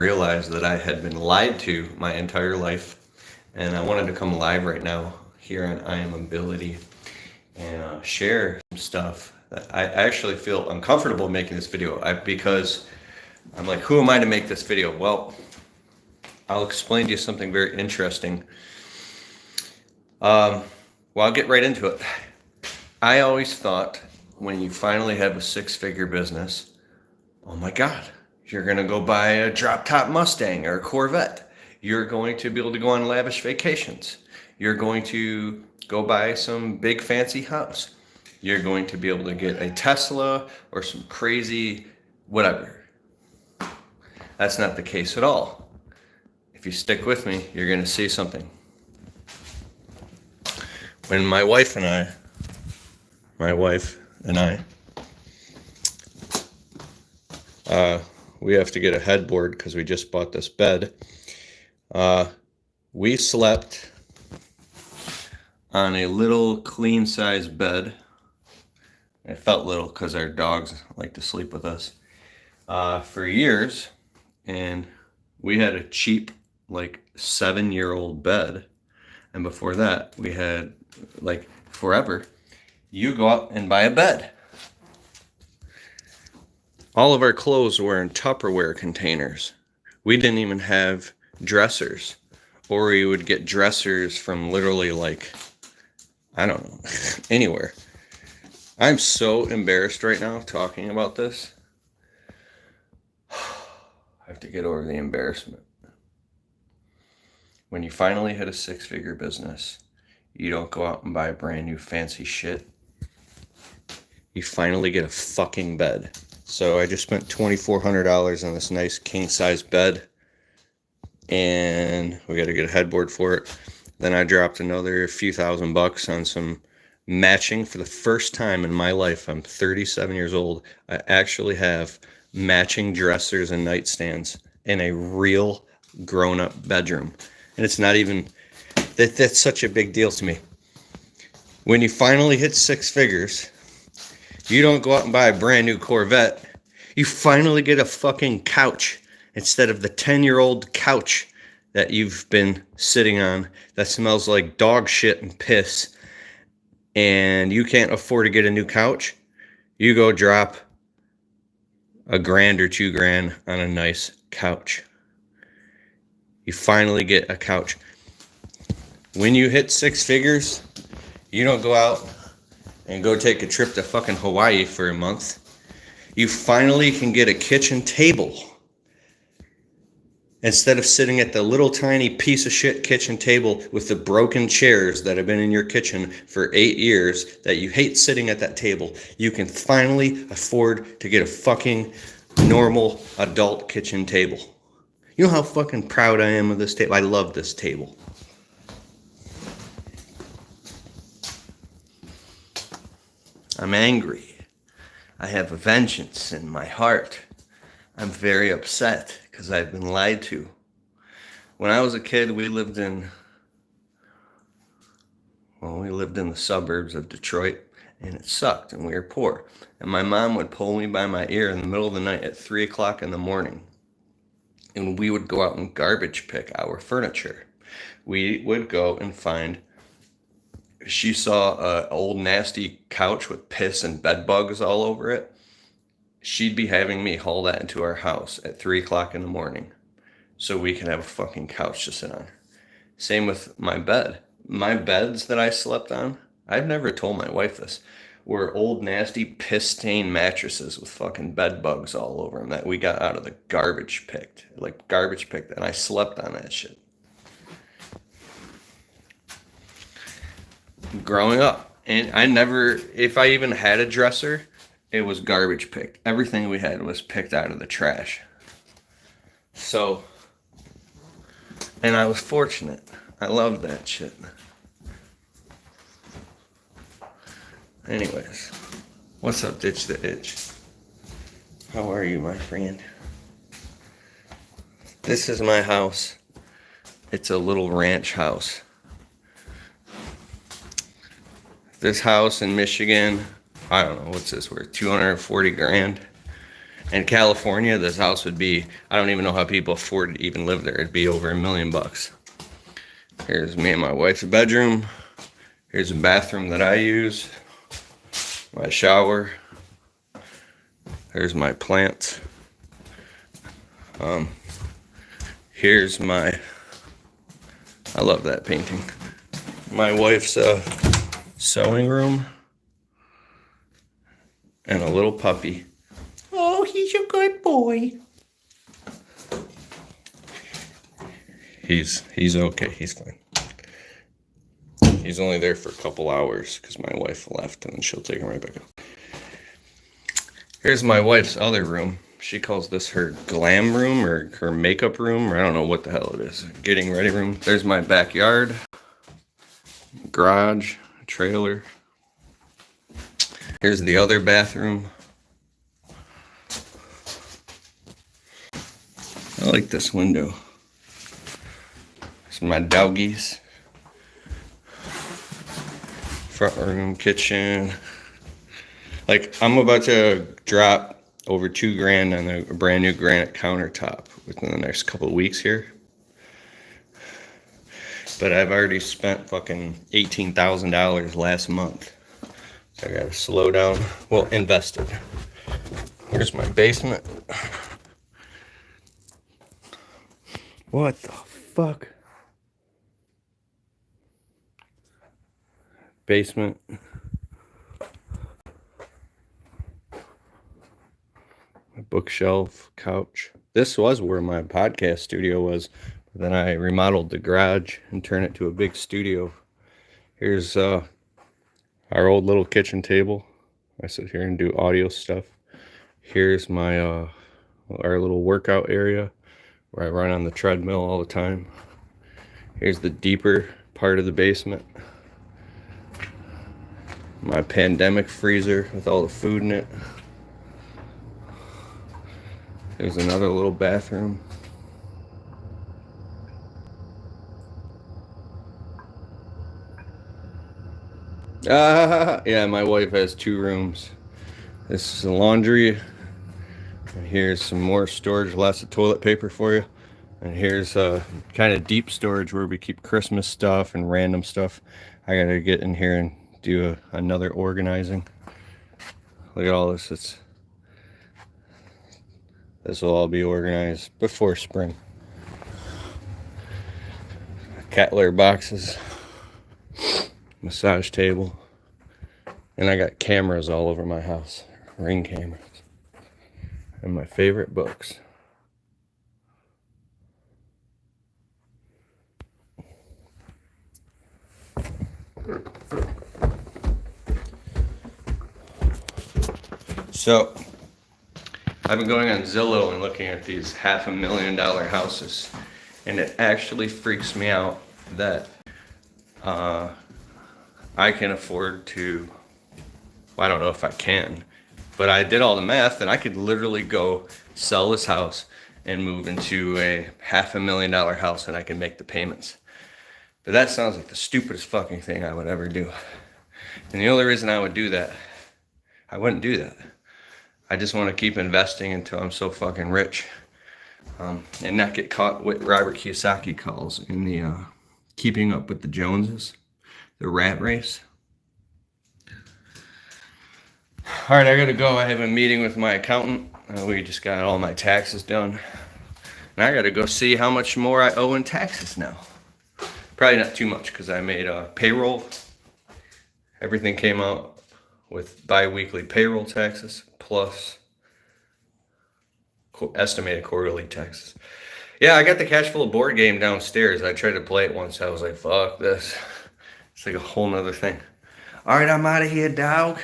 realized that I had been lied to my entire life, and I wanted to come live right now here on I Am Ability and share some stuff that I actually feel uncomfortable making this video because I'm like, who am I to make this video? Well, I'll explain to you something very interesting. Well, I'll get right into it. I always thought when you finally have a six-figure business, oh my God, you're going to go buy a drop-top Mustang or a Corvette. You're going to be able to go on lavish vacations. You're going to go buy some big fancy house. You're going to be able to get a Tesla or some crazy whatever. That's not the case at all. If you stick with me, you're going to see something. When my wife and I, we have to get a headboard because we just bought this bed. We slept on a little queen size bed. It felt little because our dogs like to sleep with us for years, and we had a cheap like 7-year-old bed, and before that we had like forever. You go out and buy a bed. All of our clothes were in Tupperware containers. We didn't even have dressers, or we would get dressers from literally like, I don't know, anywhere. I'm so embarrassed right now talking about this. I have to get over the embarrassment. When you finally hit a six-figure business, you don't go out and buy a brand new fancy shit. You finally get a fucking bed. So I just spent $2,400 on this nice king-size bed, and we got to get a headboard for it. Then I dropped another few $1,000 on some matching. For the first time in my life, I'm 37 years old, I actually have matching dressers and nightstands in a real grown-up bedroom. And it's not even, that's such a big deal to me. When you finally hit six figures, you don't go out and buy a brand new Corvette. You finally get a fucking couch instead of the 10-year-old couch that you've been sitting on that smells like dog shit and piss, and you can't afford to get a new couch. You go drop $1,000 or $2,000 on a nice couch. You finally get a couch. When you hit six figures, you don't go out and go take a trip to fucking Hawaii for a month. You finally can get a kitchen table. Instead of sitting at the little tiny piece of shit kitchen table with the broken chairs that have been in your kitchen for 8 years that you hate sitting at that table, you can finally afford to get a fucking normal adult kitchen table. You know how fucking proud I am of this table? I love this table. I'm angry. I have a vengeance in my heart. I'm very upset because I've been lied to. When I was a kid, we lived in the suburbs of Detroit, and it sucked, and we were poor. And my mom would pull me by my ear in the middle of the night at 3 o'clock in the morning, and we would go out and garbage pick our furniture. We would go and find, she saw an old nasty couch with piss and bed bugs all over it. She'd be having me haul that into our house at 3 o'clock in the morning so we could have a fucking couch to sit on. Same with my bed. My beds that I slept on, I've never told my wife this, were old nasty piss-stained mattresses with fucking bed bugs all over them that we got out of the garbage picked, and I slept on that shit. Growing up, and I never, if I even had a dresser, it was garbage picked. Everything we had was picked out of the trash. So, and I was fortunate. I loved that shit. Anyways, what's up, Ditch the Itch? How are you, my friend? This is my house. It's a little ranch house. This house in Michigan, I don't know, what's this worth? $240,000. In California, this house would be, I don't even know how people afford to even live there. It'd be over $1 million. Here's me and my wife's bedroom. Here's a bathroom that I use. My shower. Here's my plants. Here's my, I love that painting. My wife's sewing room. And a little puppy. Oh, he's a good boy. He's okay. He's fine. He's only there for a couple hours because my wife left, and then she'll take him right back up. Here's my wife's other room. She calls this her glam room or her makeup room, or I don't know what the hell it is. Getting ready room. There's my backyard, garage, trailer. Here's the other bathroom. I like this window. It's my doggies. Front room, kitchen. Like, I'm about to drop over $2,000 on a brand new granite countertop within the next couple of weeks here. But I've already spent fucking $18,000 last month. So I gotta slow down. Well, invested. Here's my basement. What the fuck? Basement. My bookshelf, couch. This was where my podcast studio was. But then I remodeled the garage and turned it to a big studio. Here's our old little kitchen table. I sit here and do audio stuff. Here's my our little workout area where I run on the treadmill all the time. Here's the deeper part of the basement. My pandemic freezer with all the food in it. There's another little bathroom. Yeah, my wife has 2 rooms. This is the laundry. And here's some more storage, lots of toilet paper for you. And here's a kind of deep storage where we keep Christmas stuff and random stuff. I gotta get in here and do another organizing. Look at all this. This will all be organized before spring. Cat litter boxes, massage table, and I got cameras all over my house, Ring cameras, and my favorite books. So I've been going on Zillow and looking at these $500,000 houses, and it actually freaks me out that I can afford to, well, I don't know if I can, but I did all the math and I could literally go sell this house and move into a $500,000 house and I can make the payments. But that sounds like the stupidest fucking thing I would ever do. And the only reason I would do that, I wouldn't do that. I just want to keep investing until I'm so fucking rich, and not get caught what Robert Kiyosaki calls in the keeping up with the Joneses, the rat race. All right, I gotta go. I have a meeting with my accountant. We just got all my taxes done, and I gotta go see how much more I owe in taxes now. Probably not too much because I made a payroll. Everything came out with bi-weekly payroll taxes plus estimated quarterly taxes. Yeah, I got the Cash Flow board game downstairs. I tried to play it once. I was like, fuck this. It's like a whole nother thing. All right, I'm out of here, dog.